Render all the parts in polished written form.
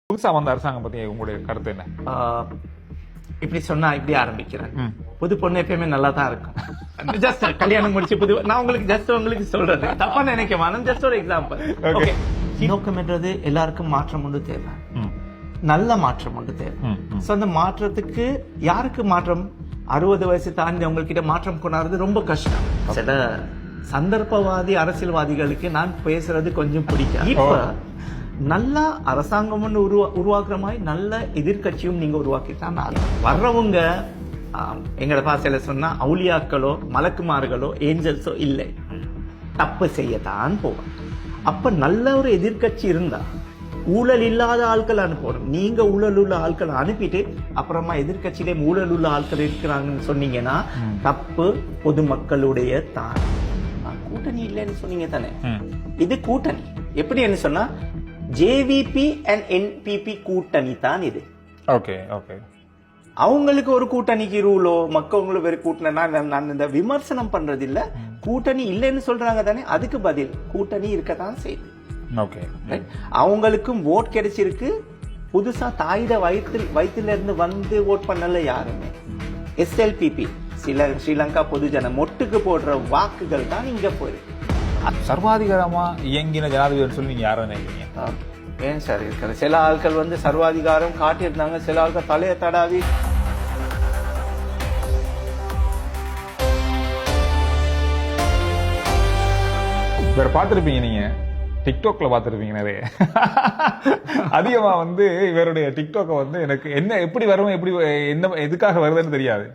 புதுசா வந்த அரசாங்கம் பத்தி உங்களுடைய கருத்து என்ன? இப்படி சொன்னா இப்படி ஆரம்பிக்கிறேன். புது பொண்ணு எப்பயுமே நல்லா தான் இருக்கும். ஜஸ்ட் கல்யாணம் முடிச்சு நான் உங்களுக்கு சொல்றது தப்பா நினைக்க வேணும். ஜஸ்ட் ஒரு எக்ஸாம்பிள். ஓகே, நோக்கம் என்றது எல்லாருக்கும் மாற்றம் ஒன்று தேவை, நல்ல மாற்றம் ஒன்று தேவை. சோ அந்த மாற்றத்துக்கு யாருக்கு மாற்றம்? 60 வயசு தாண்டி உங்ககிட்ட மாற்றம் கொண்டாடுறது ரொம்ப கஷ்டம். சில சந்தர்ப்பவாதி அரசியல்வாதிகளுக்கு நான் பேசுறது கொஞ்சம் பிடிக்கும். இப்ப நல்ல அரசாங்கம் உருவாக்குற மாதிரி நல்ல எதிர்கட்சியும் நீங்க உருவாக்கித்தான் வர்றவங்க எங்கட பாசையில சொன்னா அவுலியாக்களோ மலக்குமார்களோ ஏஞ்சல்ஸோ இல்லை, தப்பு செய்யத்தான் போவாங்க. அப்ப நல்ல ஒரு எதிர்கட்சி இருந்தா ஊழல் இல்லாத ஆட்கள் அனுப்பணும். நீங்க ஊழல் உள்ள ஆட்களை அனுப்பிட்டு அப்புறமா எதிர்கட்சியிலே ஊழல் உள்ள ஆட்கள் இருக்கிறாங்கன்னு சொன்னீங்கன்னா தப்பு பொதுமக்களுடைய தான். கூட்டணி இல்லைன்னு சொன்னீங்க தானே, இது கூட்டணி. எப்படின்னு சொன்னா ஜேவிபி அண்ட் என்பிபி கூட்டணி தான் இது. ஓகே ஓகே, அவங்களுக்கு ஒரு கூட்டணிக்கு ரூலோ மக்களும் வேறு கூட்டணினா நான் இந்த விமர்சனம் பண்றது இல்ல. கூட்டணி இல்லைன்னு சொல்றாங்க தானே, அதுக்கு பதில் கூட்டணி இருக்கத்தான் செய்யுது. ஓகே, அவங்களுக்கும் ஓட் கிடைச்சிருக்கு. புதுசா தாயிட வயிற்றுல இருந்து வந்து ஓட் பண்ணல யாருமே. எஸ்எல்பிபி ஸ்ரீலங்கா பொதுஜன மொட்டுக்கு போடுற வாக்குகள் தான் இங்க போயிருக்கு. சர்வாதிகாரமா இயங்கின ஜனாதிபதி சொல்லி நீங்க யாரும் நினைக்கிறீங்க? ஏன் சார் இருக்கிற சில ஆட்கள் வந்து சர்வாதிகாரம் காட்டியிருந்தாங்க, சில ஆட்கள் தலையை தடாவி வேற பாத்திருப்பீங்க நீங்க, டிக்டாக்ல பாத்திருப்பீங்க நிறைய. அதிகமா வந்து இவருடைய டிக்டாக்க வந்து எனக்கு என்ன எப்படி வரும் எப்படி என்ன எதுக்காக வருதுன்னு தெரியாது.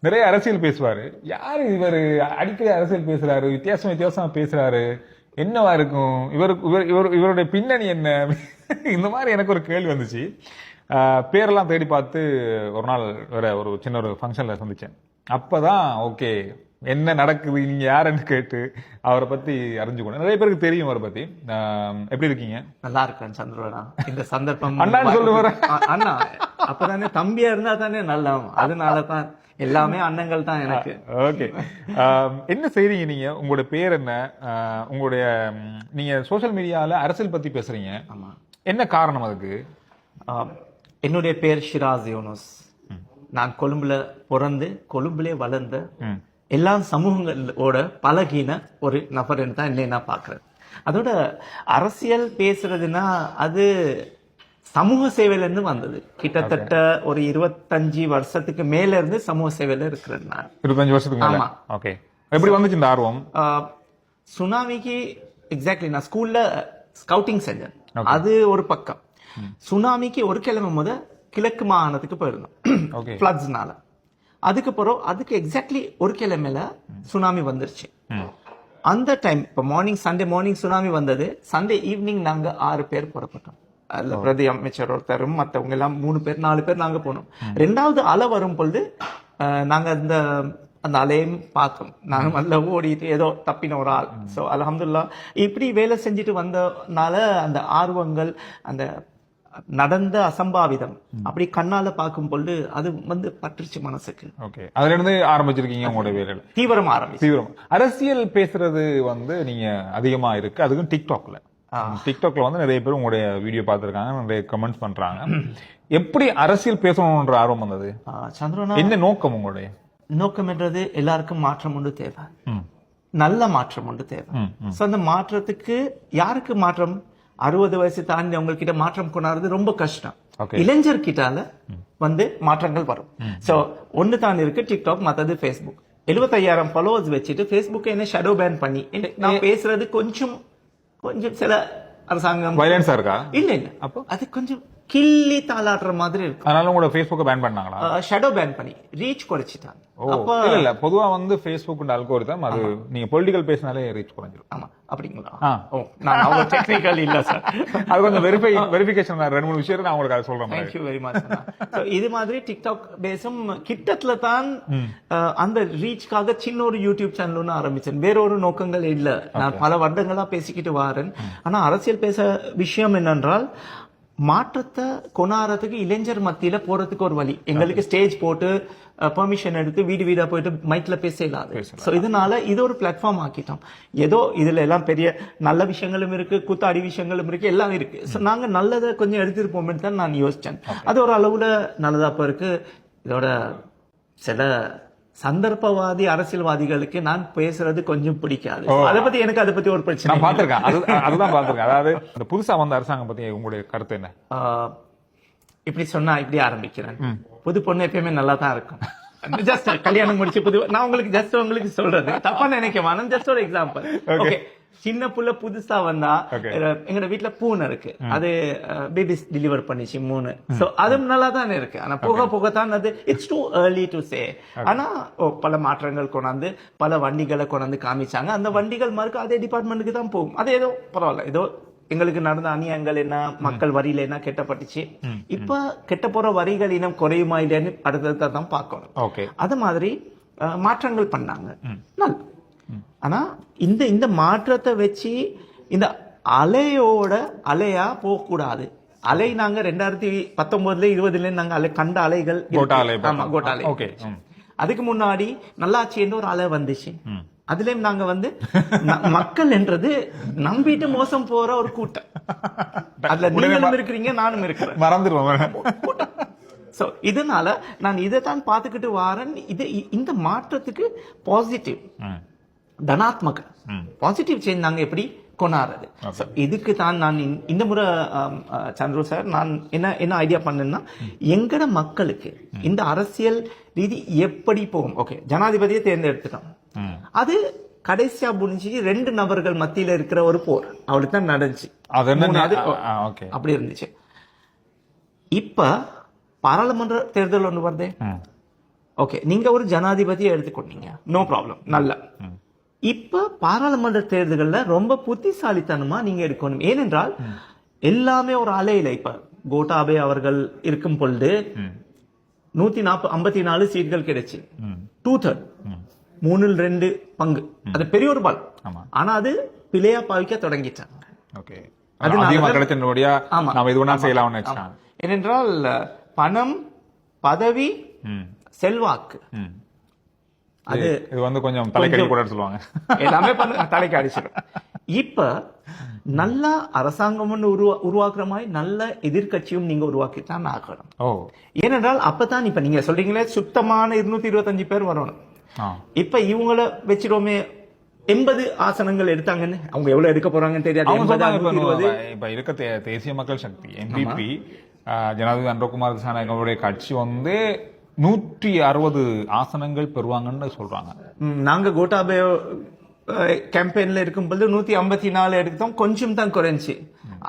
நிறைய அரசியல் பேசுவாரு. யாரு இவரு அடிக்கடி அரசியல் பேசுறாரு, வித்தியாசமா பேசுறாரு, என்னவா இருக்கும் இவருடைய பின்னணி என்ன? இந்த மாதிரி எனக்கு ஒரு கேள்வி வந்துச்சு. பேரெல்லாம் தேடி பார்த்து ஒரு நாள் வேற ஒரு சின்ன ஒரு ஃபங்க்ஷன்ல சந்திச்சேன். அப்பதான் ஓகே என்ன நடக்குது, நீங்க யாருன்னு கேட்டு அவரை பத்தி அறிஞ்சுக்கணும். நிறைய பேருக்கு தெரியும் அவரை பத்தி. எப்படி இருக்கீங்க? நல்லா இருக்கேன் சந்திரனா. இந்த சந்தர்ப்பம் அண்ணான்னு சொல்லுவாரு. அண்ணா அப்பதானே தம்பியா இருந்தா தானே நல்லா, அதனாலதான் எல்லாமே அண்ணங்கள் தான் எனக்கு. ஓகே, என்ன செய்றீங்க நீங்க? உங்களுடைய பேர் என்ன? உங்களுடைய நீங்க சோசியல் மீடியால அரசியல் பத்தி பேசுறீங்க. ஆமா, என்ன காரணம் அதுக்கு? என்னுடைய பேர் ஷிராஸ் யூனுஸ். நான் கொழும்புல பிறந்து கொழும்புலே வளர்ந்த எல்லா சமூகங்களோட பழகின ஒரு நபர்னு தான் என்னை நான் பாக்குறேன். அதோட அரசியல் பேசுறதுன்னா அது சமூக சேவையில இருந்து வந்தது. கிட்டத்தட்ட ஒரு 25 வருஷத்துக்கு மேல இருந்து சமூக சேவையில இருக்கிறேன் நான். 25 வருஷத்துக்கு மேல. ஓகே, எப்படி வந்துச்சு இந்த ஆர்வம்? சுனாமிக்கு எக்ஸாக்ட்லி நான் ஸ்கூல்ல ஸ்கவுட்டிங் செஞ்சேன். அது ஒரு பக்கம். சுனாமிக்கு ஒரு கிழமை கிழக்கு மாகாணத்துக்கு போயிருந்தோம் ஃபிளட்ஸ்னால. அதுக்கு எக்ஸாக்ட்லி ஒரு கிழமையில சுனாமி வந்துருச்சு. அந்த டைம் இப்ப சண்டே மார்னிங் சுனாமி வந்தது. சண்டே ஈவினிங் நாங்க 6 பேர் புறப்பட்டோம். அதுல பிரதி அமைச்சர் ஒருத்தரும் மற்றவங்க எல்லாம் 3 பேர் 4 பேர் நாங்க போனோம். 2வது அலை வரும் பொழுது நாங்க அந்த அலையும் பார்த்தோம். நாங்க நல்ல ஓடிட்டு ஏதோ தப்பின ஒரு ஆள். சோ அல்ஹம்துலில்லாஹ் இப்படி வேலை செஞ்சுட்டு வந்தனால அந்த ஆர்வங்கள், அந்த நடந்த அசம்பாவிதம் அப்படி கண்ணால பார்க்கும் பொழுது அது பற்றுச்சு மனசுக்கு. ஓகே, அதுல இருந்து ஆரம்பிச்சிருக்கீங்க உங்களுடைய வேலையில தீவிரம். அரசியல் பேசுறது நீங்க அதிகமா இருக்கு, அதுக்கும் டிக்டாக்ல நிறைய பேர் உங்களுடைய வீடியோ பார்த்திருக்காங்க, நிறைய கமெண்ட்ஸ் பண்றாங்க. எப்படி அரசியல் பேசணும்ன்ற ஆர்வம் வந்தது சந்திரனா? என்ன நோக்கம்? உங்களுடைய நோக்கம் என்றது எல்லாருக்கும் மாற்றம் ஒன்று தேவை, நல்ல மாற்றம் ஒன்று தேவை. அந்த மாற்றத்துக்கு யாருக்கு மாற்றம்? 60 வயசு தாண்டி அவங்ககிட்ட மாற்றம் கொண்டாடுறது ரொம்ப கஷ்டம். இளைஞர் கிட்டால மாற்றங்கள் வரும். சோ ஒண்ணு தான் இருக்கு டிக்டாக், மத்தது Facebook. 75,000 ஃபாலோவர்ஸ் வச்சுட்டு Facebook என்ன ஷேடோ பேன் பண்ணி நான் பேசுறது கொஞ்சம் சில அரசாங்கம் வயலன்ஸா இருக்கா? இல்ல அப்போ அது கொஞ்சம் கிள்ளி தாளாடுற மாதிரி இருக்கு. அதனால உங்களோட Facebook பேன் பண்ணாங்களா? ஷேடோ பேன் பண்ணி ரீச் குறைச்சிட்டாங்க. அப்ப இல்ல பொதுவா Facebook அல்கோரிதம் அது நீங்க பொலிட்டிக்கல் பேசினாலே ரீச் குறைஞ்சிரும். ஆமா, அப்படிங்களா? நான் அவ்வளவு டெக்னிக்கல் இல்ல சார். அது கொஞ்சம் வெரிஃபிகேஷன் 2-3 விஷயம் நான் உங்களுக்கு சொல்றேன். Thank you very much. இது மாதிரி டிக்டாக் பேசும் கிட்டத்துல தான் அந்த ரீச்காக சின்ன ஒரு யூடியூப் சேனல் ஒன்று ஆரம்பிச்சேன். வேற ஒரு நோக்கங்கள் இல்ல. நான் பல வருடங்களா பேசிக்கிட்டு வாரேன். ஆனா அரசியல் பேச விஷயம் என்னென்றால் மாற்றத்தை கொண்டாடுறதுக்கு இளைஞர் மத்தியில போறதுக்கு ஒரு வழி. எங்களுக்கு ஸ்டேஜ் போட்டு பெர்மிஷன் எடுத்து வீடு வீடா போயிட்டு மைக்ல பேச இல்லாது. சோ இதனால இது ஒரு பிளாட்ஃபார்ம் ஆக்கிட்டோம். ஏதோ இதுல எல்லாம் பெரிய நல்ல விஷயங்களும் இருக்கு, கூத்தாடி விஷயங்களும் இருக்கு, எல்லாம் இருக்கு. சோ நாங்க நல்லதை கொஞ்சம் எடுத்துருப்போம்னு தான் நான் யோசிச்சேன். அது ஒரு அளவுல நல்லதா இருக்கு. இதோட சில சந்தர்ப்பவாதி அரசியல்வாதிகளுக்கு நான் பேசுறது கொஞ்சம் பிடிக்காது. அதை பத்தி ஒரு பிரச்சனை நான் பாத்திருக்கேன். அதுதான் பாத்திருக்கேன். அதாவது இந்த புதுசா வந்த அரசாங்கம் பத்தி உங்களுடைய கருத்து என்ன? இப்படி சொன்னா இப்படி ஆரம்பிக்கிறேன். புது பொண்ணு எப்பயுமே நல்லா தான் இருக்கும். ஜஸ்ட் கல்யாணம் முடிச்சு நான் உங்களுக்கு சொல்றது தப்பா நினைக்க வேணாம். ஜஸ்ட் ஒரு எக்ஸாம்பிள். ஓகே, சின்ன புள்ள புதுசா வந்தா எங்க வீட்டுல பூனை இருக்கு, அது பேபிஸ் டெலிவர் பண்ணிச்சு 3. சோ அது நல்லா தானே இருக்கு. ஆனா போக போக தான் அது it's too early to say. ஆனா பல மாற்றங்கள் கொண்டாந்து பல வண்டிகளை கொண்டாந்து காமிச்சாங்க. அந்த வண்டிகள் மறுக்க அதே டிபார்ட்மெண்ட்டுக்கு தான் போகும். அது ஏதோ பரவாயில்ல, ஏதோ எங்களுக்கு நடந்த அநியாயங்கள் என்ன, மக்கள் வரியில என்ன கெட்டப்பட்டுச்சு. இப்ப கெட்ட போற வரிகள் இனம் குறையுமா இல்லைன்னு அடுத்தது தான் பார்க்கணும். அது மாதிரி மாற்றங்கள் பண்ணாங்க, நல்ல. ஆனா இந்த மாற்றத்தை வச்சு இந்த அலையா போக கூடாது. அலை நாங்க 2019 20 நாங்க கண்ட அலைகள் கோட்டா அலை. அதுக்கு முன்னாடி நல்லாட்சின்னு ஒரு அலை வந்துச்சு. அதுலயும் நாங்க மக்கள் என்றது நம்பிட்டு மோசம் போற ஒரு கூட்டம். அதுல நீங்களும் இருக்கிறீங்க, நானும் இருக்கிறேன், மறந்துடுவோம். சோ இதனால நான் இதைத்தான் பாத்துக்கிட்டு வாரேன். இந்த மாற்றத்துக்கு பாசிட்டிவ் தனாத்மக பாசிட்டிவ் சேஞ்ச் நாங்க எப்படி கொண்டாடுறது. இதுக்கு தான் நான் இந்த முறை சந்திரு சார் நான் என்ன ஐடியா பண்ணேன்னா, எங்கட மக்களுக்கு இந்த அரசியல் ரீதி எப்படி போகும். ஓகே, ஜனாதிபதியை தேர்ந்தெடுத்துட்டோம். அது கடைசியா முடிஞ்சு 2 நபர்கள் மத்தியில இருக்கிற ஒரு போர் அவளுக்கு தான் நடந்துச்சு. அப்படி இருந்துச்சு. இப்ப பாராளுமன்ற தேர்தல் ஒன்று வருது. ஓகே, நீங்க ஒரு ஜனாதிபதியை எடுத்துக்கொண்டீங்க, நோ ப்ராப்ளம், நல்ல. இப்ப பாராளுமன்ற தேர்தல்கள்ல ரொம்ப புத்திசாலித்தனமா நீங்க எடுக்கணும். ஏனென்றால் எல்லாமே ஒரு அலையில. இப்ப கோட்டாபே அவர்கள் இருக்கும் பொழுது 154 சீட்கள் கிடைச்சு, 2/3, 3/2 பங்கு. அது பெரிய ஒரு பலம். ஆனா அது பிழையா பாவிக்க தொடங்கிட்டாங்க. ஏனென்றால் பணம், பதவி, செல்வாக்கு, அது கொஞ்சம் தலைக்கடி கூட சொல்லுவாங்க, எல்லாமே தலைக்கு அடிச்சிடும். இப்ப நல்ல அரசாங்கம் உருவாக்குற மாதிரி நல்ல எதிர்கட்சியும் நீங்க உருவாக்கித்தான் ஆகணும். ஏனென்றால் அப்பதான் இப்ப நீங்க சொல்றீங்களே சுத்தமான 225 பேர் வரணும். இப்ப இவங்கள வச்சிருவோமே 80 ஆசனங்கள் எடுத்தாங்கன்னு, அவங்க எவ்வளவு எடுக்க போறாங்கன்னு தெரியாது. இப்ப இருக்க தேசிய மக்கள் சக்தி எம்பிபி ஜனாதிபதி அன்றகுமார் திசாநாயகவுடைய கட்சி 160 ஆசனங்கள் பெறுவாங்கன்னு சொல்றாங்க. நாங்க கோட்டாபே கேம்பெயின்ல இருக்கும்போது 154 எடுத்தோம், கொஞ்சம் தான் குறைஞ்சி.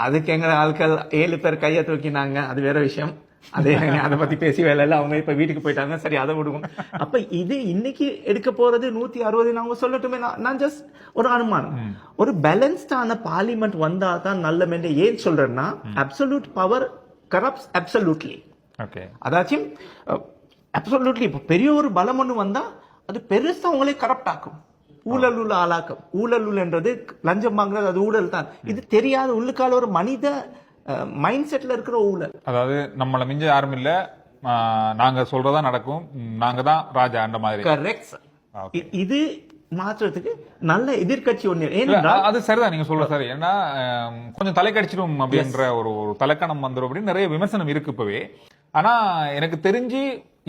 அதுக்கு எங்க ஆட்கள் 7 பேர் கையை தூக்கினாங்க, அது வேற விஷயம். அதை பத்தி பேசி வேலை இல்ல, அவங்க இப்ப வீட்டுக்கு போயிட்டாங்க, சரி அதை விடுவோம். அப்ப இது இன்னைக்கு எடுக்க போறது 160 அவங்க சொல்லட்டுமே. நான் ஜஸ்ட் ஒரு அனுமானம். ஒரு பேலன்ஸ்டான பார்லிமெண்ட் வந்தா தான் நல்ல மென்று. ஏன் சொல்றேன்னா, அப்சல்யூட் பவர் கரப்ட்ஸ் அப்சல்யூட்லி. அதாச்சும் அப்சல்யூட்லி இப்ப பெரிய ஒரு பலம் ஒண்ணு வந்தா அது பெருசா அவங்களே கரப்ட் ஆக்கும், ஊழல் உள்ள ஆளாக்கும். ஊழல் என்றது லஞ்சம் வாங்குறது, அது ஊழல் தான். இது தெரியாத உள்ளுக்கால ஒரு மனித மைண்ட் செட்ல இருக்கிற ஊழல். அதாவது நம்மள மிஞ்ச யாரும் இல்ல, நாங்க சொல்றதா நடக்கும், நாங்க தான் ராஜா அந்த மாதிரி. கரெக்ட். இது மாற்றத்துக்கு நல்ல எதிர்கட்சி ஒண்ணு. ஏனென்றால் அது சரிதான் நீங்க சொல்ற சரி. ஏன்னா கொஞ்சம் தலைக்கடிச்சிடும் அப்படின்ற ஒரு தலைக்கணம் வந்துடும் அப்படின்னு நிறைய விமர்சனம் இருக்கு இப்பவே. ஆனா எனக்கு தெரிஞ்சு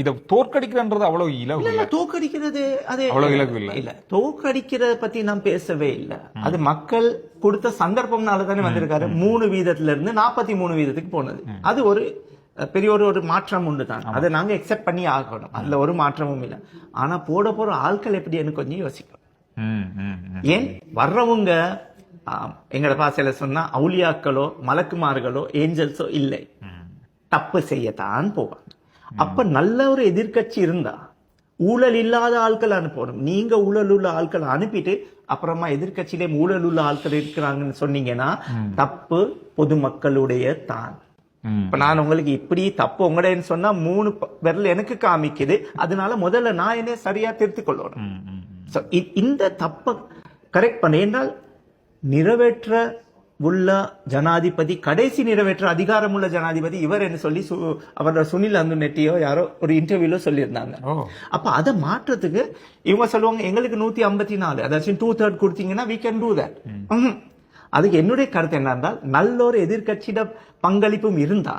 இத தோற்கடிக்கிறன்றது அவ்வளவு இலகு இல்ல. தோற்கடிக்கிறது அது அவ்வளவு இலகு இல்ல. தோற்கடிக்கிறத பத்தி நான் பேசவே இல்லை. அது மக்கள் கொடுத்த சந்தர்ப்பம்னால தானே வந்திருக்காரு. 3% இருந்து 43% போனது. அது ஒரு பெரிய ஒரு மாற்றம் உண்டு தான். அதை நாங்க எக்ஸெப்ட் பண்ணி ஆகணும். அதுல ஒரு மாற்றமும் இல்லை. ஆனா போற ஆட்கள் எப்படி எனக்கு கொஞ்சம் யோசிக்கணும். ஏன் வர்றவங்க எங்கட பாசையில சொன்னா அவுலியாக்களோ மலக்குமார்களோ ஏஞ்சல்ஸோ இல்லை, தப்பு செய்யத்தான் போவாங்க. அப்ப நல்ல ஒரு எதிர்கட்சி இருந்தா ஊழல் இல்லாத ஆட்கள் அனுப்பணும். நீங்க ஊழல் உள்ள ஆட்களை அனுப்பிட்டு அப்புறமா எதிர்கட்சியிலே ஊழல் உள்ள ஆட்கள் இருக்கிறாங்கன்னு சொன்னீங்கன்னா தப்பு பொதுமக்களுடைய தான். இப்ப நான் உங்களுக்கு இப்படி தப்பு உங்களுடையன்னு சொன்னா 3 விரல் எனக்கு காமிக்குது. அதனால முதல்ல நான் என்ன சரியா திருத்திக் கொள்ளணும். இந்த தப்ப கரெக்ட் பண்ண. என்றால் நிறைவேற்ற உள்ள ஜனாதிபதி, கடைசி நிறைவேற்ற அதிகாரமுள்ள ஜனாதிபதி இவர் என்று சொல்லி அவரோட சுனில் அந்து நெட்டியோ யாரோ ஒரு இன்டர்வியூல சொல்லியிருந்தாங்க. அப்ப அதை மாற்றத்துக்கு இவங்க சொல்லுவாங்க எங்களுக்கு 154 அதாச்சும் 2/3 கொடுத்தீங்கன்னா we can do that. அதுக்கு என்னுடைய கருத்து என்னன்னா, நல்ல ஒரு எதிர்கட்சியிட பங்களிப்பும் இருந்தா,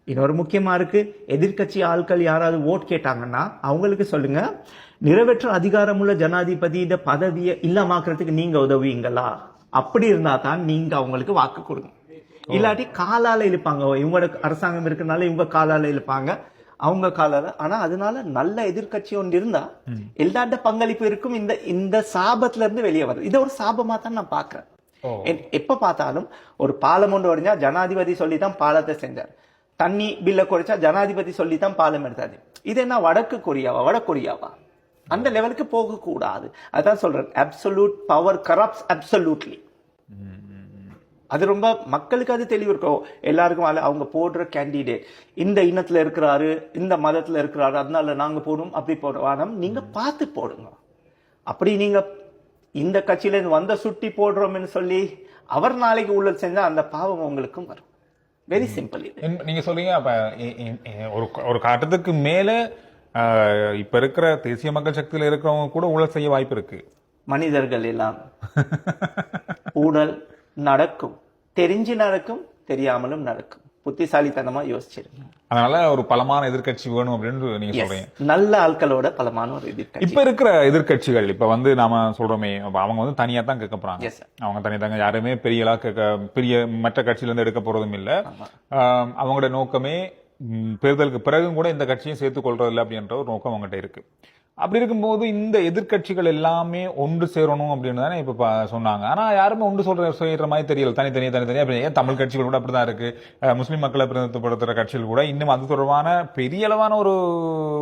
இன்னொரு முக்கியமா இருக்கு, எதிர்கட்சி ஆட்கள் யாராவது ஓட் கேட்டாங்கன்னா அவங்களுக்கு சொல்லுங்க, நிறைவேற்ற அதிகாரமுள்ள ஜனாதிபதியோட பதவியை இல்லாமக்கிறதுக்கு நீங்க உதவுவீங்களா? அப்படி இருந்தா தான் நீங்க அவங்களுக்கு வாக்கு கொடுங்க. இல்லாட்டி காலால இழுப்பாங்க. இவங்களோட அரசாங்கம் இருக்கனால இவங்க காலால இழுப்பாங்க, அவங்க காலால. ஆனா அதனால நல்ல எதிர்கட்சி ஒன்று இருந்தா எல்லாட்ட பங்களிப்பு இருக்கும். இந்த சாபத்துல இருந்து வெளியே வருது. இதை ஒரு சாபமா தான் நான் பாக்குறேன். எப்ப பார்த்தாலும் ஒரு பாலம் ஒன்று உடைஞ்சா ஜனாதிபதி சொல்லித்தான் பாலத்தை செஞ்சார், தண்ணி பில்ல குறைச்சா ஜனாதிபதி சொல்லித்தான் பாலம் எடுத்தாரு. இது என்ன வடகொரியாவா? அந்த லெவலுக்கு போக கூடாது. அதான் சொல்றேன், அப்சல்யூட் பவர் கரப்ட்ஸ் அப்சல்யூட்லி. அது ரொம்ப மக்களுக்கு அது தெளிவு இருக்கும். எல்லாருக்கும் அவங்க போடுற கேண்டிடேட் இந்த இனத்துல இருக்கிறாரு, இந்த மதத்துல இருக்கிறாரு, அதனால நாங்க போடும் அப்படி போடுவோம். நீங்க பார்த்து போடுங்க. அப்படி நீங்க இந்த கட்சியில இருந்து வந்த சுட்டி போடுறோம்னு சொல்லி அவர் நாளைக்கு உள்ள செஞ்சா அந்த பாவம் உங்களுக்கும் வரும். Very simple. நீங்க சொல்றீங்க அப்ப ஒரு காட்டத்துக்கு மேல இப்ப இருக்கிற தேசிய மக்கள் சக்தியில இருக்கிறவங்க கூட ஊழல் செய்ய வாய்ப்பு இருக்கு. மனிதர்கள் எல்லாம் ஊழல் நடக்கும், தெரிஞ்சு நடக்கும், தெரியாமலும் நடக்கும். புத்திசாலித்தனமா யோசிச்சிருங்க. அதனால ஒரு பலமான எதிர்கட்சி வேணும் அப்படின்னு நீங்க சொல்றீங்க. நல்ல ஆட்களோட பலமான ஒரு எதிர்கட்சி. இப்ப இருக்கிற எதிர்கட்சிகள் இப்ப நாம சொல்றோமே, அவங்க தனியா தான் கேட்க போறாங்க. அவங்க தனியா தாங்க, யாருமே பெரிய மற்ற கட்சியில இருந்து எடுக்க போறதும் இல்ல. அவங்களோட நோக்கமே தேர்தலுக்கு பிறகும் கூட இந்த கட்சியும் சேர்த்துக் கொள்றது இல்லை அப்படின்ற ஒரு நோக்கம் அவங்ககிட்ட இருக்கு. அப்படி இருக்கும்போது இந்த எதிர்கட்சிகள் எல்லாமே ஒன்று சேரணும் அப்படின்னு தானே இப்ப சொன்னாங்க. ஆனா யாருமே ஒன்று செய்யற மாதிரி தெரியல. தனித்தனியா ஏன் தமிழ் கட்சிகள் கூட அப்படிதான் இருக்கு. முஸ்லிம் மக்களை பிரதிநிதித்துவப்படுத்துற கட்சிகள் கூட இன்னும் அது தொடர்பான பெரிய அளவான ஒரு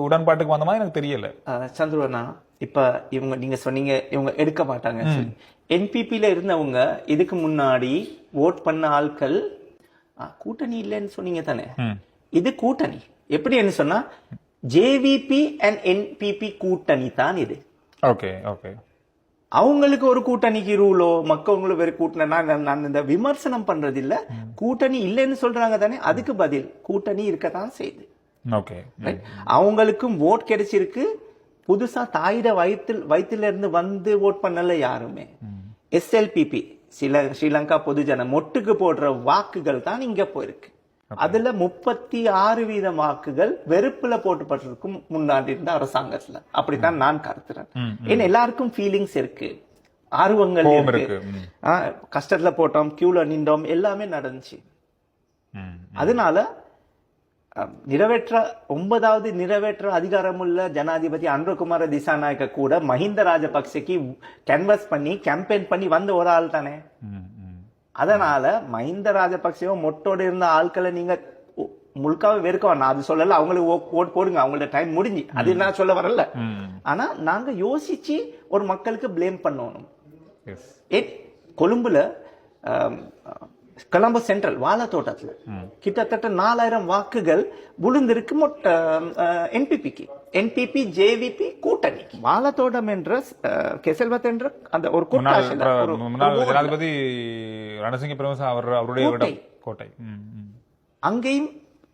உடன்பாட்டுக்கு வந்த மாதிரி எனக்கு தெரியல. சந்துருவனா, இப்ப நீங்க சொன்னீங்க இவங்க எடுக்க மாட்டாங்க. என்பிபில இருந்தவங்க இதுக்கு முன்னாடி ஓட் பண்ண ஆட்கள் கூட்டணி இல்லைன்னு சொன்னீங்க தானே. இது கூட்டணி எப்படின்னு சொன்னா ஜேவிபி அண்ட் என்பிபி கூட்டணி தான் இது. Okay okay. அவங்களுக்கு ஒரு கூட்டணிக்கு ரூலோ மக்களுக்கு வேற கூட்டணி நான் இந்த விமர்சனம் பண்றது இல்ல. கூட்டணி இல்லைன்னு சொல்றாங்க தானே, அதுக்கு பதில் கூட்டணி இருக்கத்தான் செய்யுது. ஓகே. அவங்களுக்கும் ஓட் கிடைச்சிருக்கு. புதுசா தாயிட வயிற்றுல இருந்து வந்து ஓட் பண்ணல யாருமே. எஸ்எல்பிபி ஸ்ரீலங்கா பொதுஜன மொட்டுக்கு போடுற வாக்குகள் தான் இங்க போயிருக்கு. அதுல 36% வாக்குகள் வெறுப்புல போட்டுப்பட்டிருக்கும் முன்னாடி இருந்த அரசாங்கத்துல. அப்படித்தான் நான் கருத்துறேன். ஏன்னா எல்லாருக்கும் ஃபீலிங்ஸ் இருக்கு, ஆர்வங்கள் இருக்கு. கஷ்டத்துல போட்டோம், கியூல நின்றோம், எல்லாமே நடந்துச்சு. அதனால 9வது நிறைவேற்ற அதிகாரமுள்ள ஜனாதிபதி அனுரகுமார திசாநாயக்க கூட மஹிந்த ராஜபக்சேக்கு கேன்வாஸ் பண்ணி கேம்பெயின் பண்ணி வந்த ஒரு ஆள் தானே. அதனால மஹிந்த ராஜபக்சேவோ மொட்டோட இருந்த ஆட்களை நீங்க முழுக்காவே வெறுக்க, நான் அது சொல்லல. அவங்களுக்கு ஓட் போடுங்க, அவங்களோட டைம் முடிஞ்சு, அது நான் சொல்ல வரல. ஆனா நாங்க யோசிச்சு ஒரு மக்களுக்கு பிளேம் பண்ணணும். கொழும்புல கொலம்போ சென்ட்ரல் வாழத்தோட்டத்துல கிட்டத்தட்ட 4000 வாக்குகள் விழுந்திருக்கு என்பிபிக்கு. என்பிபி ஜேவிபி கூட்டணி. வாழத்தோட்டம் என்ற கெசல்வத் என்ற அந்த ஒரு ஜனாதிபதி ரணசிங்க பிரேமதாஸ் அவருடைய கோட்டை. அங்கேயும்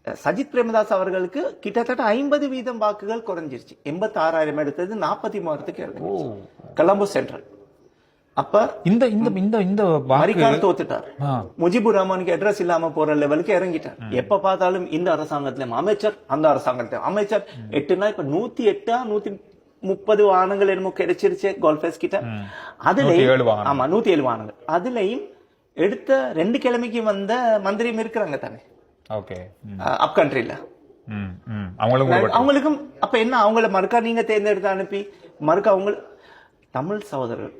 சஜித் பிரேமதாஸ் அவர்களுக்கு கிட்டத்தட்ட 50% வாக்குகள் குறைஞ்சிருச்சு. 86,000 எடுத்தது 43,000 கொலம்போ சென்ட்ரல். அப்ப இந்த தோத்துட்டார். முஜிபுர் ரஹ்மானுக்கு அட்ரஸ் இல்லாம போற லெவலுக்கு இறங்கிட்டார். எப்ப பார்த்தாலும் இந்த அரசாங்கத்திலும் அமைச்சர், அந்த அரசாங்கத்திலும் அமைச்சர். 8னா இப்ப 108 130 வாகனங்கள் என்னமோ கிடைச்சிருச்சு கோல்ஃபேஸ் கிட்ட. அதுலயும் 107 வாகனங்கள். அதுலயும் எடுத்த 2 கிழமைக்கு வந்த மந்திரியும் இருக்கிறாங்க தானே அப் கண்ட்ரில. அவங்களுக்கும் அப்ப என்ன, அவங்கள மறுக்கா நீங்க தேர்ந்தெடுத்து அனுப்பி மறுக்கா அவங்க தமிழ் சகோதரர்கள்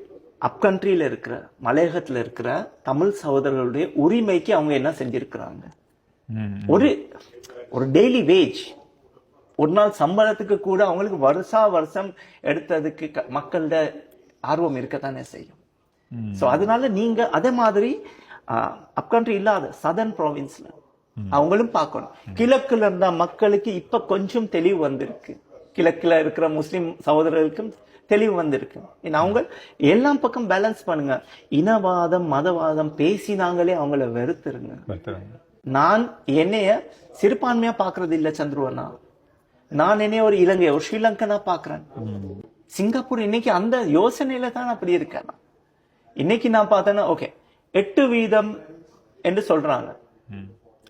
அப் கண்ட்ரியில இருக்கிற மலையகத்துல இருக்கிற தமிழ் சகோதரர்களுடைய உரிமைக்கு அவங்க என்ன செஞ்சிருக்கிறாங்க? ஒரு டெய்லி வேஜ், ஒரு நாள் சம்பளத்துக்கு கூட அவங்களுக்கு வருஷம் எடுத்ததுக்கு மக்களோட ஆர்வம் இருக்கத்தானே செய்யும். சோ அதனால நீங்க அதே மாதிரி அப் கண்ட்ரி இல்லாத சதர்ன் ப்ராவின்ஸ்ல அவங்களும் பார்க்கணும். கிழக்குல இருந்த மக்களுக்கு இப்ப கொஞ்சம் தெளிவு வந்திருக்கு. கிழக்குல இருக்கிற முஸ்லிம் சகோதரர்களுக்கும் தெளிவு வந்திருக்கு. அவங்க எல்லாம் பக்கம் பேலன்ஸ் பண்ணுங்க. இனவாதம் மதவாதம் பேசினாங்களே அவங்கள வெறுத்துருங்க. நான் என்னைய சிறுபான்மையா பாக்குறது இல்ல சந்துருவனா, நான் என்னைய ஒரு இலங்கை ஒரு ஸ்ரீலங்கனா பாக்குறேன். சிங்கப்பூர் இன்னைக்கு அந்த யோசனையில தான் அப்படி இருக்கேன். இன்னைக்கு நான் பார்த்தேன்னா ஓகே 8% என்று சொல்றாங்க,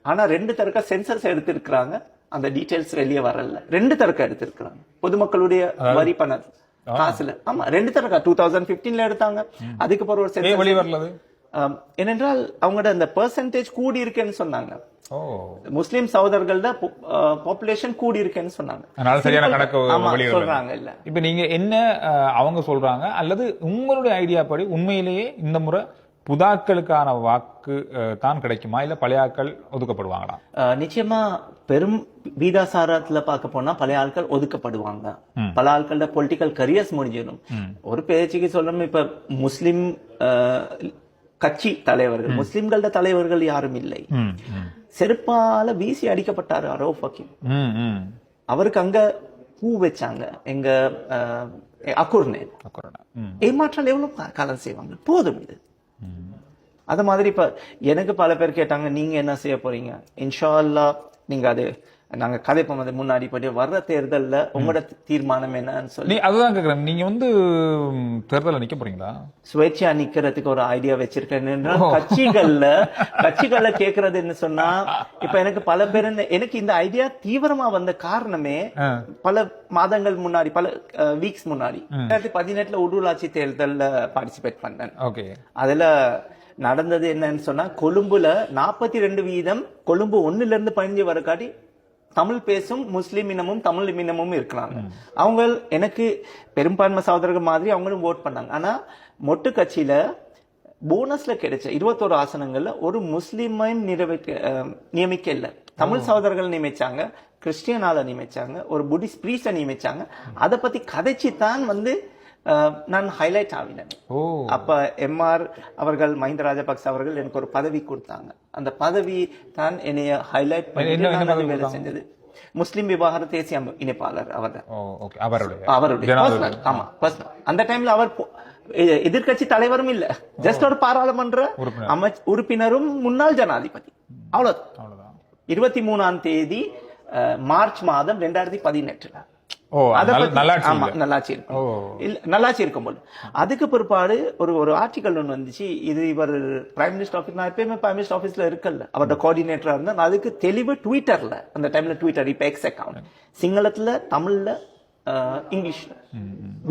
ஆனா 2 தரக்க சென்சர்ஸ் எடுத்திருக்கிறாங்க. அந்த டீடைல்ஸ் வெளியே வரல. 2 தரக்க எடுத்திருக்கிறாங்க பொதுமக்களுடைய வரி பணம் காசுல. ஆமா 2 தரக்கா 2015 எடுத்தாங்க. அதுக்கு பிறகு ஒரு சென்சர் வெளியே வரல. ஏனென்றால் அவங்களோட அந்த பெர்சன்டேஜ் கூடி இருக்குன்னு சொன்னாங்க. முஸ்லிம் சகோதரர்களோட பாப்புலேஷன் கூடி இருக்குன்னு சொன்னாங்க. அதனால சரியான கணக்கு சொல்றாங்க இல்ல. இப்ப நீங்க என்ன அவங்க சொல்றாங்க அல்லது உங்களுடைய ஐடியா படி உண்மையிலேயே இந்த முறை புதாக்களுக்கான வாக்கு தான் கிடைக்குமா இல்ல பழைய ஆட்கள் ஒதுக்கப்படுவாங்களா? நிச்சயமா பெரும் வீதாசாரத்துல பார்க்க போனா பழைய ஆட்கள் ஒதுக்கப்படுவாங்க. பல ஆட்களோட பொலிட்டிக்கல் கரியர்ஸ் முடிஞ்சிடும். ஒரு பேச்சுக்கு சொல்லணும், இப்ப முஸ்லிம் கட்சி தலைவர்கள் முஸ்லிம்களோட தலைவர்கள் யாரும் இல்லை. செருப்பால வீசி அடிக்கப்பட்டாரு அரௌஃப் ஹக்கீம். அவருக்கு அங்க பூ வச்சாங்க எங்க அக்குர்னே. ஏமாற்றால் எவ்வளவு காலம் செய்வாங்க? போதும் இது. அது மாதிரி இப்ப எனக்கு பல பேர் கேட்டாங்க நீங்க என்ன செய்ய போறீங்க? இன்ஷா அல்லாஹ் நீங்க அது நாங்க கதைப்போம் அது முன்னாடி போய் வர்ற தேர்தல்ல உங்களோட தீர்மானம் என்னன்னு சொல்லி. அதுதான் கேக்குறேன், நீங்க வந்து தேர்தல்ல நிக்க போறீங்களா? சுயேட்சையா நிக்கிறதுக்கு ஒரு ஐடியா வச்சிருக்கேன். கட்சிகள்ல கேக்குறது என்ன சொன்னா, இப்ப எனக்கு பல பேர் எனக்கு இந்த ஐடியா தீவிரமா வந்த காரணமே பல மாதங்கள் முன்னாடி, பல வீக்ஸ் முன்னாடி 2018 உள்ளூராட்சி தேர்தல்ல பார்ட்டிசிபேட் பண்ணேன். அதுல நடந்தது என்னன்னு சொன்னா, கொழும்புல 42% கொழும்பு 1ல இருந்து 15 வரை காட்டி தமிழ் பேசும் முஸ்லிம் இனமும் தமிழ் இனமும் இருக்கிறாங்க. அவங்க எனக்கு பெரும்பான்மை சகோதரர்கள் மாதிரி அவங்களும் ஓட் பண்ணாங்க. ஆனா மொட்டு கட்சியில போனஸ்ல கிடைச்ச 21 ஆசனங்கள்ல ஒரு முஸ்லிமையும் நியமிக்க இல்ல. தமிழ் சகோதரர்கள் நியமிச்சாங்க, கிறிஸ்டியனால நியமிச்சாங்க, ஒரு புத்திஸ்ட் பிரீஸ்ட நியமிச்சாங்க. அதை பத்தி கதைச்சு தான் வந்து நான் ஹைலைட் ஆகினேன். அப்ப MR அவர்கள், மஹிந்த ராஜபக்ச அவர்கள் எனக்கு ஒரு பதவி கொடுத்தாங்க. அந்த பதவி தான் என்னைய ஹைலைட் பண்ணி வேலை செஞ்சது. முஸ்லிம் விவகார தேசிய இணைப்பாளர் அவருடைய ஆமா பர்சனல். அந்த டைம்ல அவர் எதிர்கட்சி தலைவரும் இல்ல, ஜஸ்ட் ஒரு பாராளுமன்ற உறுப்பினரும் முன்னாள் ஜனாதிபதி. அவ்வளவுதான். 23ஆம் தேதி மார்ச் மாதம் 2018 நல்லாட்சி இருக்கும்போது அதுக்கு பிற்பாடு ஒரு ஆர்டிகல் ஒன்று வந்துச்சு. இது இவர் பிரைம் மினிஸ்டர் ஆபீஸ், நான் எப்பயுமே பிரைம் மினிஸ்டர் ஆபீஸ்ல இருக்கல, அவரோட கோஆர்டினேட்டரா இருந்தா. அதுக்கு தெளிவு ட்விட்டர்ல, அந்த டைம்ல ட்விட்டர் இப்ப எக்ஸ் அக்கவுண்ட் சிங்களத்துல தமிழ்ல இங்கிலீஷ்ல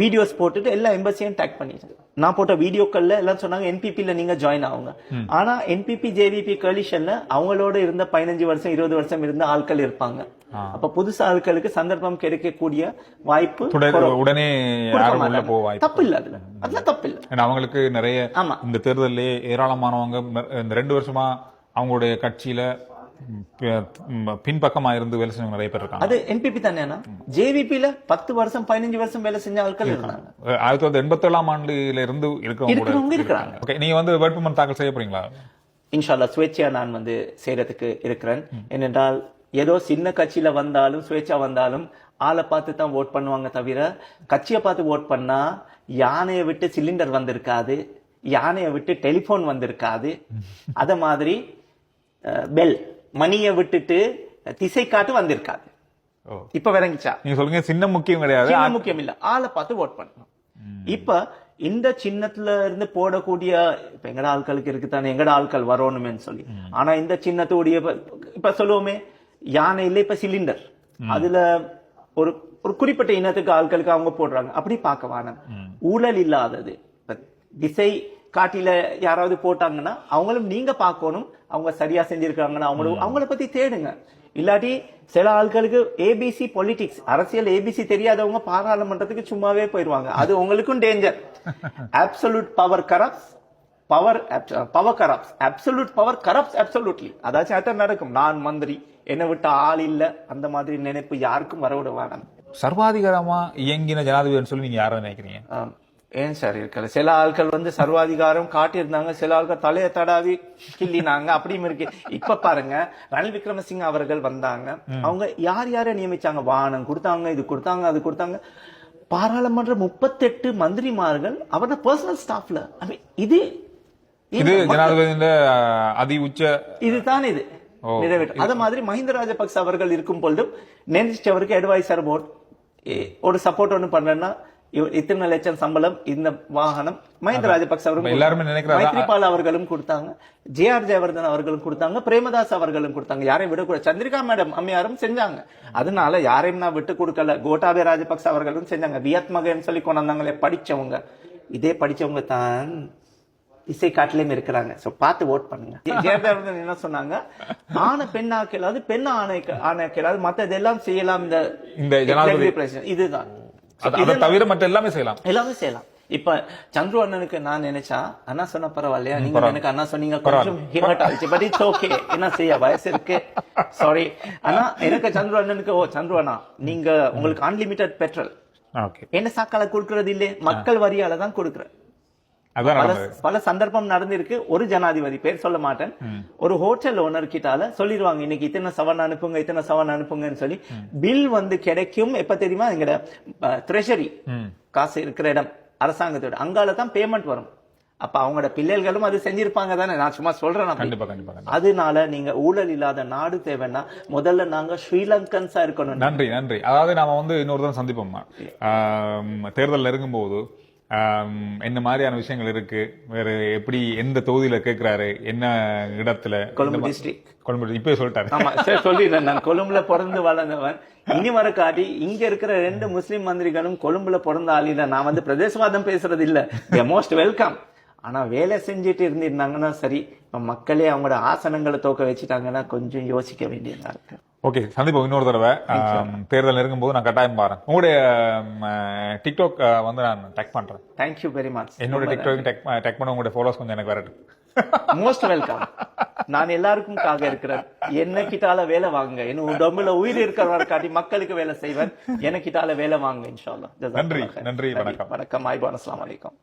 வீடியோஸ் போட்டுட்டு எல்லா எம்பசியும் டேக் பண்ணிட்டு நான் போட்ட வீடியோக்கள்ல எல்லாம் சொன்னாங்க என்பிபில நீங்க ஜாயின் ஆகுங்க. ஆனா என்பிபி ஜேவிபி கோலிஷன்ல அவங்களோட இருந்த 15 வருஷம் 20 வருஷம் இருந்த ஆட்கள் இருப்பாங்க. அப்ப புதுசு ஆட்களுக்கு சந்தர்ப்பம் கிடைக்கக்கூடிய வாய்ப்பு உடனே தப்பு இல்ல, அதுல அதெல்லாம் தப்பு இல்ல. அவங்களுக்கு நிறைய இந்த தேர்தலே ஏராளமானவங்க இந்த 2 வருஷமா அவங்களுடைய கட்சியில பின்பக்கமா இருந்து வேலை செஞ்சவங்க நிறைய பேர் இருக்காங்க. அது என்பிபி தானே. ஜேவிபில 10 வருஷம் 15 வருஷம் வேலை செஞ்ச ஆட்கள் இருக்காங்க. 1987ஆம் ஆண்டுல இருந்து இருக்கிறவங்க இருக்காங்க. நீங்க வந்து வேட்புமனு தாக்கல் செய்ய போறீங்களா? இன்ஷா அல்லாஹ் சுயேட்சையா நான் வந்து செய்யறதுக்கு இருக்கிறேன். ஏனென்றால் ஏதோ சின்ன கட்சியில வந்தாலும் சுயேட்சா வந்தாலும் ஆளை பார்த்து தான் ஓட் பண்ணுவாங்க தவிர, கட்சியை பார்த்து ஓட் பண்ணா யானையை விட்டு சிலிண்டர் வந்திருக்காது, யானையை விட்டு டெலிபோன் வந்திருக்காது. அத மாதிரி பெல் மணியை விட்டுட்டு திசை காட்டு வந்திருக்காது. இப்ப விளங்கிச்சா? நீங்க சொல்லுங்க, சின்ன முக்கியம் கிடையாது, முக்கியம் இல்ல, ஆளை பார்த்து ஓட் பண்ணணும். இப்ப இந்த சின்னத்துல இருந்து போடக்கூடிய இப்ப எங்கட ஆட்களுக்கு இருக்குதானே, எங்கட ஆட்கள் வரணும்னு சொல்லி. ஆனா இந்த சின்னத்துடைய இப்ப சொல்லுவோமே யானை இல்ல, இப்ப சிலிண்டர், அதுல ஒரு குறிப்பிட்ட இனத்துக்கு ஆட்களுக்கு அவங்க போடுறாங்க. அப்படி பார்க்க வேணாம். ஊழல் இல்லாதது திசை காட்டில யாராவது போட்டாங்கன்னா அவங்களும் நீங்க பார்க்கணும், அவங்க சரியா செஞ்சிருக்காங்கன்னா அவங்கள பத்தி தேடுங்க. இல்லாட்டி சில ஆட்களுக்கு ஏபிசி பொலிட்டிக்ஸ், அரசியல் ஏபிசி தெரியாதவங்க பாராளுமன்றத்துக்கு சும்மாவே போயிருவாங்க. அது உங்களுக்கும் danger. Absolute power corrupts, power corrupts, absolute power corrupts absolutely. அதாச்சும் அதான் நடக்கும். நான் மந்திரி, என்னை விட்ட ஆள் இல்ல, அந்த மாதிரி நினைப்பு யாருக்கும் வரவிட வேணாம். சர்வாதிகாரமா இயங்கின ஜனாதிபதினு சொல்லி நீங்க யாரை நினைக்கிறீங்க? ஏன் சார் இருக்கல சில ஆட்கள் வந்து சர்வாதிகாரம் காட்டியிருந்தாங்க, சில ஆட்கள் தலையை தடாவி கிள்ளினாங்க, அப்படியும் இருக்கு. இப்ப பாருங்க ரணில் விக்ரமசிங்க அவர்கள் வந்தாங்க, அவங்க யார் யாரை நியமிச்சாங்க, வாகனம் கொடுத்தாங்க, இது கொடுத்தாங்க, அது கொடுத்தாங்க. பாராளுமன்ற 38 மந்திரிமார்கள் அவரோட பர்சனல் ஸ்டாஃப்ல. இது ஜனாதிபதியின் அதி உச்ச இதுதான் இது நிறைவேற்ற. அது மாதிரி மஹிந்த ராஜபக்ச அவர்கள் இருக்கும் பொழுதும் நினைச்சவருக்கு அட்வைசர் போர்ட் ஒரு சப்போர்ட் ஒண்ணு பண்றேன்னா இத்தனை லட்சம் சம்பளம், இந்த வாகனம் மஹிந்த ராஜபக்ச அவர்களும் எல்லாருமே நினைக்கிறாங்க. மைத்ரிபால அவர்களும் கொடுத்தாங்க, ஜே.ஆர். ஜெயவர்தன் அவர்களும் கொடுத்தாங்க, பிரேமதாஸ் அவர்களும் கொடுத்தாங்க. யாரையும் விடக்கூடாது. சந்திரிகா மேடம் அம்மையாரும் செஞ்சாங்க. அதனால யாரையும் நான் விட்டு கொடுக்கல. கோட்டாபய ராஜபக்ச அவர்களும் செஞ்சாங்க. வியத் மகன் சொல்லி கொண்டாந்தாங்களே படிச்சவங்க, இதே படிச்சவங்க தான் இசை காட்டிலையும் இருக்கிறாங்க. சோ பார்த்து ஓட் பண்ணுங்க. ஜெயவர்தன் என்ன சொன்னாங்க, ஆணை பெண் ஆக்கலாது, பெண் ஆணை ஆக்கலாது, மத்ததெல்லாம் செய்யலாம். இந்த ஜனாதிபதி இதுதான். அதை தவிர மற்ற எல்லாமே செய்யலாம், எல்லாமே செய்யலாம். இப்ப சந்துரு அண்ணனுக்கு நான் நினைச்சா அண்ணா சொன்ன பரவாயில்லையா, நீங்க எனக்கு அண்ணா சொன்னீங்க கொஞ்சம் ஹிமட் ஆச்சு, பட் இட்ஸ் ஓகே. என்ன செய்ய, வயசு இருக்கு, சாரி. ஆனா எனக்கு சந்துரு அண்ணனுக்கு, ஓ சந்துரு அண்ணா நீங்க உங்களுக்கு அன்லிமிட்டட் பெட்ரோல் என்ன சாக்கால கொடுக்கறது இல்லையே, மக்கள் வரியால தான் கொடுக்குற. பல சந்தர்ப்பம் நடந்திருக்கு. ஒரு ஜனாதிபதி பேர் சொல்ல மாட்டேன், ஒரு ஹோட்டல் ஓனர் கிட்டால சொல்லிடுவாங்க இன்னைக்கு இத்தனை சவன் அனுப்புங்க, இத்தனை சவன் அனுப்புங்கன்னு சொல்லி. பில் வந்து கிடைக்கும் எப்ப தெரியுமா, எங்கட ட்ரெஷரி காசு இருக்கிற இடம் அரசாங்கத்தோட அங்காலதான் பேமெண்ட் வரும். அப்ப அவங்களோட பிள்ளைகளும் அது செஞ்சிருப்பாங்க தானே. நான் சும்மா சொல்றேன். அதனால நீங்க ஊழல் இல்லாத நாடு தேவைன்னா முதல்ல நாங்க ஸ்ரீலங்கன்ஸா இருக்கணும். நன்றி நன்றி. அதாவது நாம வந்து இன்னொரு சந்திப்போம்மா, தேர்தல் நெருங்கும் போது என்ன மாதிரியான விஷயங்கள் இருக்கு, வேற எப்படி எந்த தொகுதியில கேட்கிறாரு, என்ன இடத்துல, கொழும்பு டிஸ்ட்ரிக்ட். கொழும்பு இப்பவே சொல்லிட்டாரு. ஆமா சார் சொல்லிடுறேன். நான் கொழும்புல பிறந்து வளர்ந்தவன். இனி வர காட்டி இங்க இருக்கிற 2 முஸ்லிம் மந்திரிகளும் கொழும்புல பிறந்த ஆளில. நான் வந்து பிரதேசவாதம் பேசுறது இல்ல, மோஸ்ட் வெல்கம். ஆனா வேலை செஞ்சுட்டு இருந்திருந்தாங்கன்னா சரி. இப்ப மக்களே அவங்களோட ஆசனங்களை தோக்க வச்சுட்டாங்கன்னா கொஞ்சம் யோசிக்க வேண்டியதா இருக்கு. ஓகே, சந்திப்போம் இன்னொரு தடவை. தேர்தல் நெருங்கும் போது நான் கட்டாயம் பாருங்க. உங்களுடைய டிக்டாக் வந்து நான் டேக் பண்றேன். Thank you very much. என்னோட டிக்டாக் டேக் பண்ண உங்களுடைய ஃபாலோவர்ஸ் கொஞ்சம் எனக்கு வரட்டும். Most welcome. நான் எல்லாருக்கும் காக இருக்கிறேன். என்ன கிட்டால வேலை வாங்க, என்ன உடம்புல உயிர் இருக்கிறவரை காட்டி மக்களுக்கு வேலை செய்வேன். என்ன கிட்டால வேலை வாங்க இன்ஷா அல்லாஹ். நன்றி நன்றி. வணக்கம் வணக்கம். அஸ்ஸலாமு அலைக்கும்.